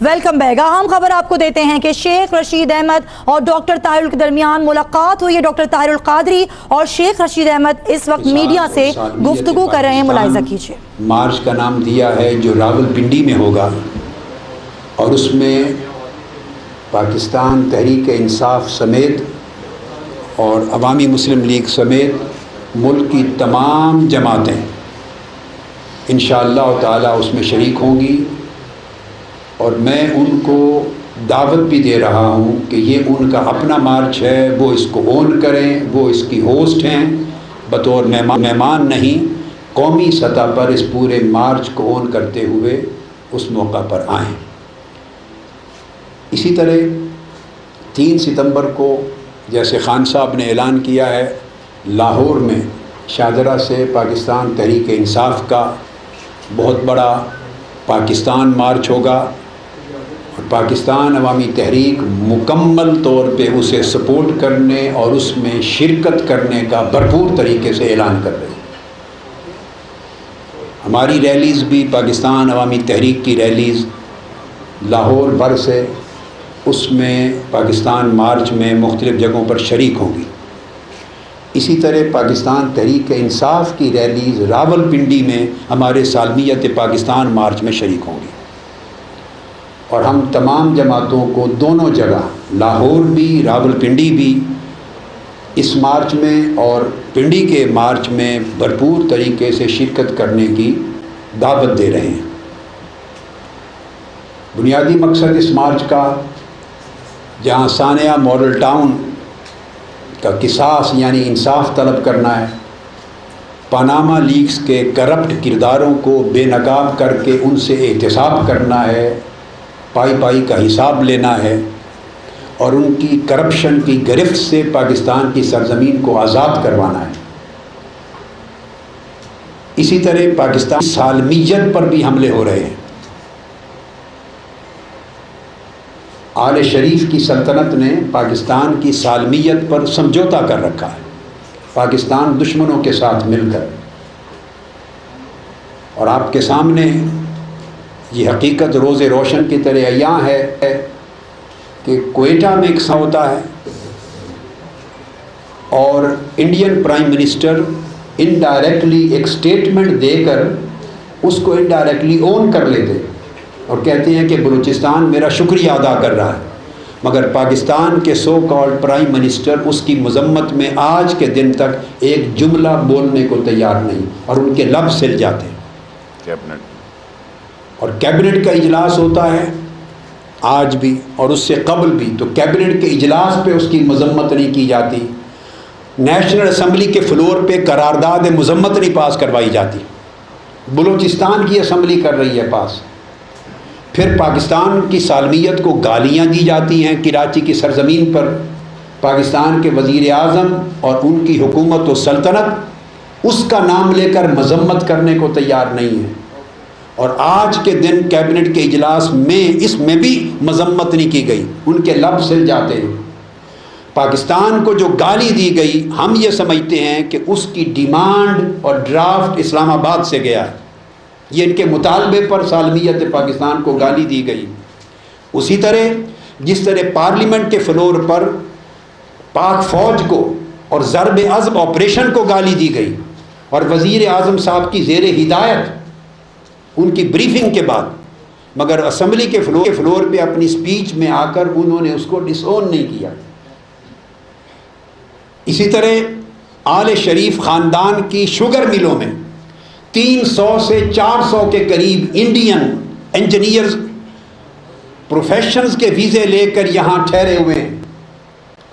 Welcome back. اہم خبر آپ کو دیتے ہیں کہ شیخ رشید احمد اور ڈاکٹر طاہر کے درمیان ملاقات ہوئی ہے۔ ڈاکٹر طاہر القادری اور شیخ رشید احمد اس وقت میڈیا سے گفتگو کر رہے ہیں، ملاحظہ کیجیے۔ مارچ کا نام دیا ہے جو راول پنڈی میں ہوگا، اور اس میں پاکستان تحریک انصاف سمیت اور عوامی مسلم لیگ سمیت ملک کی تمام جماعتیں انشاءاللہ تعالی اس میں شریک ہوں گی، اور میں ان کو دعوت بھی دے رہا ہوں کہ یہ ان کا اپنا مارچ ہے، وہ اس کو اون کریں، وہ اس کی ہوسٹ ہیں، بطور مہمان نہیں، قومی سطح پر اس پورے مارچ کو اون کرتے ہوئے اس موقع پر آئیں۔ اسی طرح 3 ستمبر کو جیسے خان صاحب نے اعلان کیا ہے، لاہور میں شاہدرہ سے پاکستان تحریک انصاف کا بہت بڑا پاکستان مارچ ہوگا، اور پاکستان عوامی تحریک مکمل طور پہ اسے سپورٹ کرنے اور اس میں شرکت کرنے کا بھرپور طریقے سے اعلان کر رہی ہے۔ ہماری ریلیز بھی پاکستان عوامی تحریک کی ریلیز لاہور بھر سے اس میں پاکستان مارچ میں مختلف جگہوں پر شریک ہوں گی۔ اسی طرح پاکستان تحریک انصاف کی ریلیز راول پنڈی میں ہمارے سالمیت پاکستان مارچ میں شریک ہوں گی، اور ہم تمام جماعتوں کو دونوں جگہ لاہور بھی راول پنڈی بھی اس مارچ میں اور پنڈی کے مارچ میں بھرپور طریقے سے شرکت کرنے کی دعوت دے رہے ہیں۔ بنیادی مقصد اس مارچ کا، جہاں ثانیہ ماڈل ٹاؤن کا قصاص یعنی انصاف طلب کرنا ہے، پاناما لیکس کے کرپٹ کرداروں کو بے نقاب کر کے ان سے احتساب کرنا ہے، پائی کا حساب لینا ہے، اور ان کی کرپشن کی گرفت سے پاکستان کی سرزمین کو آزاد کروانا ہے۔ اسی طرح پاکستان سالمیت پر بھی حملے ہو رہے ہیں۔ آل شریف کی سلطنت نے پاکستان کی سالمیت پر سمجھوتا کر رکھا ہے، پاکستان دشمنوں کے ساتھ مل کر، اور آپ کے سامنے یہ حقیقت روز روشن کی طرح عیاں ہے کہ کوئٹہ میں ایک ہوتا ہے، اور انڈین پرائم منسٹر انڈائریکٹلی ایک سٹیٹمنٹ دے کر اس کو انڈائریکٹلی اون کر لیتے اور کہتے ہیں کہ بلوچستان میرا شکریہ ادا کر رہا ہے، مگر پاکستان کے سو کالڈ پرائم منسٹر اس کی مذمت میں آج کے دن تک ایک جملہ بولنے کو تیار نہیں، اور ان کے لب سل جاتے ہیں۔ اور کیبنٹ کا اجلاس ہوتا ہے آج بھی اور اس سے قبل بھی، تو کیبنٹ کے اجلاس پہ اس کی مذمت نہیں کی جاتی، نیشنل اسمبلی کے فلور پہ قرارداد مذمت نہیں پاس کروائی جاتی، بلوچستان کی اسمبلی کر رہی ہے پاس۔ پھر پاکستان کی سالمیت کو گالیاں دی جاتی ہیں کراچی کی سرزمین پر، پاکستان کے وزیر اعظم اور ان کی حکومت و سلطنت اس کا نام لے کر مذمت کرنے کو تیار نہیں ہے، اور آج کے دن کیبنٹ کے اجلاس میں اس میں بھی مذمت نہیں کی گئی، ان کے لب سل جاتے ہیں۔ پاکستان کو جو گالی دی گئی، ہم یہ سمجھتے ہیں کہ اس کی ڈیمانڈ اور ڈرافٹ اسلام آباد سے گیا ہے، یہ ان کے مطالبے پر سالمیت پاکستان کو گالی دی گئی۔ اسی طرح جس طرح پارلیمنٹ کے فلور پر پاک فوج کو اور ضرب عضب آپریشن کو گالی دی گئی، اور وزیر اعظم صاحب کی زیر ہدایت ان کی بریفنگ کے بعد، مگر اسمبلی کے فلور پہ اپنی سپیچ میں آ کر انہوں نے اس کو ڈس اون نہیں کیا۔ اسی طرح آل شریف خاندان کی شوگر ملوں میں 300 سے 400 کے قریب انڈین انجینئرز پروفیشنز کے ویزے لے کر یہاں ٹھہرے ہوئے ہیں،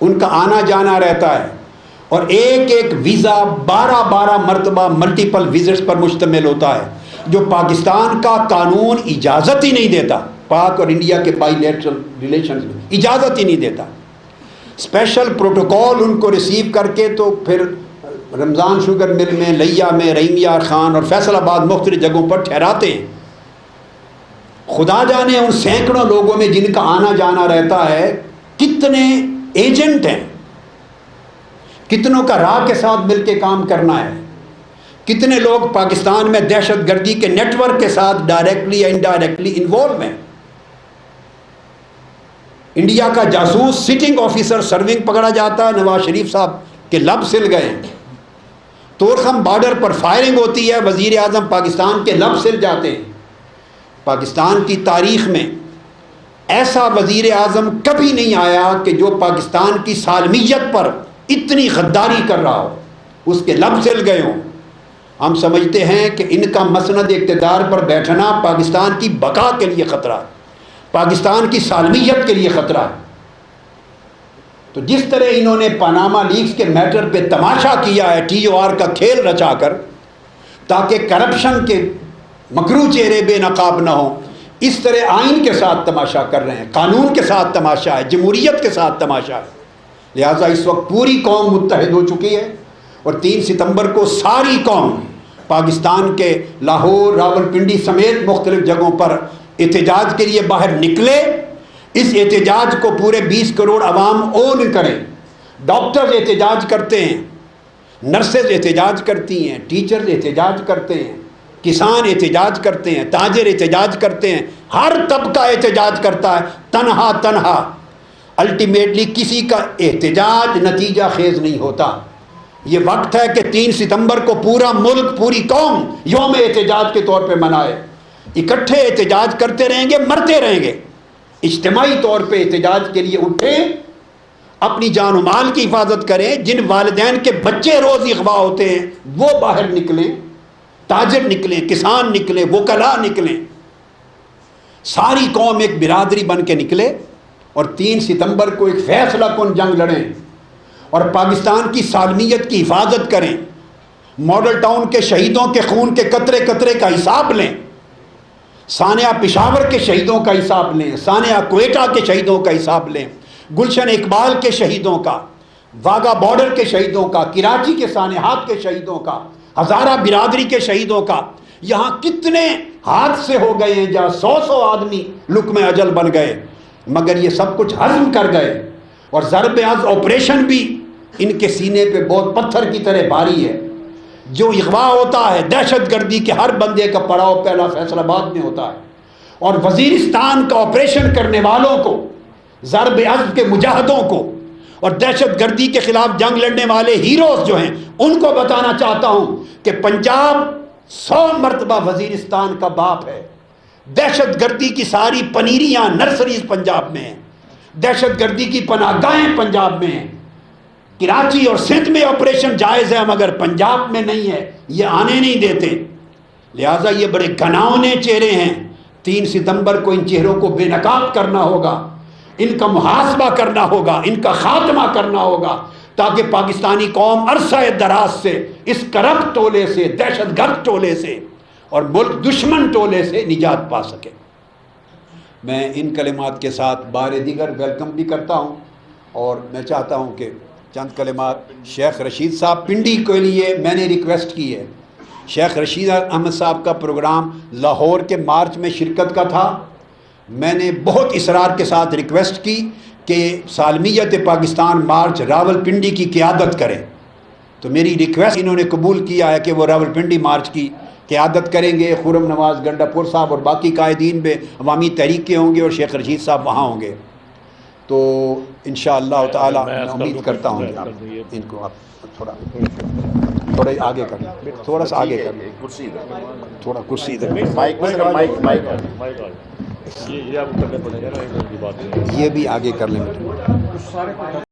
ان کا آنا جانا رہتا ہے، اور ایک ایک ویزا 12 مرتبہ ملٹیپل وزٹس پر مشتمل ہوتا ہے، جو پاکستان کا قانون اجازت ہی نہیں دیتا، پاک اور انڈیا کے بائی لیٹرل ریلیشنز میں اجازت ہی نہیں دیتا۔ اسپیشل پروٹوکول ان کو ریسیو کر کے تو پھر رمضان شوگر مل میں، لیا میں، رحیم یار خان اور فیصل آباد مختلف جگہوں پر ٹھہراتے ہیں۔ خدا جانے ان سینکڑوں لوگوں میں جن کا آنا جانا رہتا ہے کتنے ایجنٹ ہیں، کتنوں کا راہ کے ساتھ مل کے کام کرنا ہے، کتنے لوگ پاکستان میں دہشت گردی کے نیٹ ورک کے ساتھ ڈائریکٹلی یا انڈائریکٹلی انوالو ہیں۔ انڈیا کا جاسوس سٹنگ آفیسر سرونگ پکڑا جاتا ہے، نواز شریف صاحب کے لب سل گئے۔ تورخم بارڈر پر فائرنگ ہوتی ہے، وزیر اعظم پاکستان کے لب سل جاتے ہیں۔ پاکستان کی تاریخ میں ایسا وزیر اعظم کبھی نہیں آیا کہ جو پاکستان کی سالمیت پر اتنی غداری کر رہا ہو، اس کے لب سل گئے ہوں۔ ہم سمجھتے ہیں کہ ان کا مسند اقتدار پر بیٹھنا پاکستان کی بقا کے لیے خطرہ ہے، پاکستان کی سالمیت کے لیے خطرہ ہے۔ تو جس طرح انہوں نے پاناما لیکس کے میٹر پہ تماشا کیا ہے، ٹی او آر کا کھیل رچا کر، تاکہ کرپشن کے مکروہ چہرے بے نقاب نہ ہوں، اس طرح آئین کے ساتھ تماشا کر رہے ہیں، قانون کے ساتھ تماشا ہے، جمہوریت کے ساتھ تماشا ہے۔ لہٰذا اس وقت پوری قوم متحد ہو چکی ہے، اور 3 ستمبر کو ساری قوم پاکستان کے لاہور، راولپنڈی سمیت مختلف جگہوں پر احتجاج کے لیے باہر نکلے۔ اس احتجاج کو پورے 20 کروڑ عوام اون کریں۔ ڈاکٹرز احتجاج کرتے ہیں، نرسز احتجاج کرتی ہیں، ٹیچرز احتجاج کرتے ہیں، کسان احتجاج کرتے ہیں، تاجر احتجاج کرتے ہیں، ہر طبقہ احتجاج کرتا ہے، تنہا الٹیمیٹلی کسی کا احتجاج نتیجہ خیز نہیں ہوتا۔ یہ وقت ہے کہ 3 ستمبر کو پورا ملک، پوری قوم یوم احتجاج کے طور پہ منائے۔ اکٹھے احتجاج کرتے رہیں گے، مرتے رہیں گے۔ اجتماعی طور پہ احتجاج کے لیے اٹھیں، اپنی جان و مال کی حفاظت کریں۔ جن والدین کے بچے روز اغوا ہوتے ہیں وہ باہر نکلیں، تاجر نکلیں، کسان نکلیں، وکلاء نکلیں، ساری قوم ایک برادری بن کے نکلے اور 3 ستمبر کو ایک فیصلہ کن جنگ لڑیں اور پاکستان کی سالمیت کی حفاظت کریں۔ ماڈل ٹاؤن کے شہیدوں کے خون کے قطرے قطرے کا حساب لیں، سانحہ پشاور کے شہیدوں کا حساب لیں، سانحہ کوئٹہ کے شہیدوں کا حساب لیں، گلشن اقبال کے شہیدوں کا، واگا بارڈر کے شہیدوں کا، کراچی کے سانحات کے شہیدوں کا، ہزارہ برادری کے شہیدوں کا۔ یہاں کتنے حادثے ہو گئے ہیں جہاں 100 آدمی لقمہ اجل بن گئے، مگر یہ سب کچھ ہضم کر گئے۔ اور ضرب عض آپریشن بھی ان کے سینے پہ بہت پتھر کی طرح بھاری ہے۔ جو اغوا ہوتا ہے، دہشت گردی کے ہر بندے کا پڑاؤ پہلا فیصل آباد میں ہوتا ہے، اور وزیرستان کا آپریشن کرنے والوں کو، ضرب عض کے مجاہدوں کو، اور دہشت گردی کے خلاف جنگ لڑنے والے ہیروز جو ہیں ان کو بتانا چاہتا ہوں کہ پنجاب 100 مرتبہ وزیرستان کا باپ ہے۔ دہشت گردی کی ساری پنیریاں، نرسریز پنجاب میں ہیں، دہشت گردی کی پناہ گاہیں پنجاب میں ہیں۔ کراچی اور سندھ میں آپریشن جائز ہے مگر پنجاب میں نہیں ہے، یہ آنے نہیں دیتے۔ لہٰذا یہ بڑے گھناؤنے چہرے ہیں۔ 3 ستمبر کو ان چہروں کو بے نقاب کرنا ہوگا، ان کا محاسبہ کرنا ہوگا، ان کا خاتمہ کرنا ہوگا، تاکہ پاکستانی قوم عرصہ دراز سے اس کرپٹ ٹولے سے، دہشت گرد ٹولے سے اور ملک دشمن ٹولے سے نجات پا سکے۔ میں ان کلمات کے ساتھ بار دیگر ویلکم بھی کرتا ہوں، اور میں چاہتا ہوں کہ چند کلمات شیخ رشید صاحب پنڈی کے لیے میں نے ریکویسٹ کی ہے۔ شیخ رشید احمد صاحب کا پروگرام لاہور کے مارچ میں شرکت کا تھا۔ میں نے بہت اصرار کے ساتھ ریکویسٹ کی کہ سالمیت پاکستان مارچ راولپنڈی کی قیادت کریں، تو میری ریکویسٹ انہوں نے قبول کیا ہے کہ وہ راولپنڈی مارچ کی قیادت کریں گے۔ خرم نواز گنڈا پور صاحب اور باقی قائدین میں عوامی تحریک کے ہوں گے، اور شیخ رشید صاحب وہاں ہوں گے۔ تو انشاءاللہ تعالی میں امید کرتا ہوں کہ آپ ان کو آپ تھوڑا آگے کر لیں، تھوڑا سا آگے کر لیں، تھوڑا کرسی ادھر، یہ بھی آگے کر لیں۔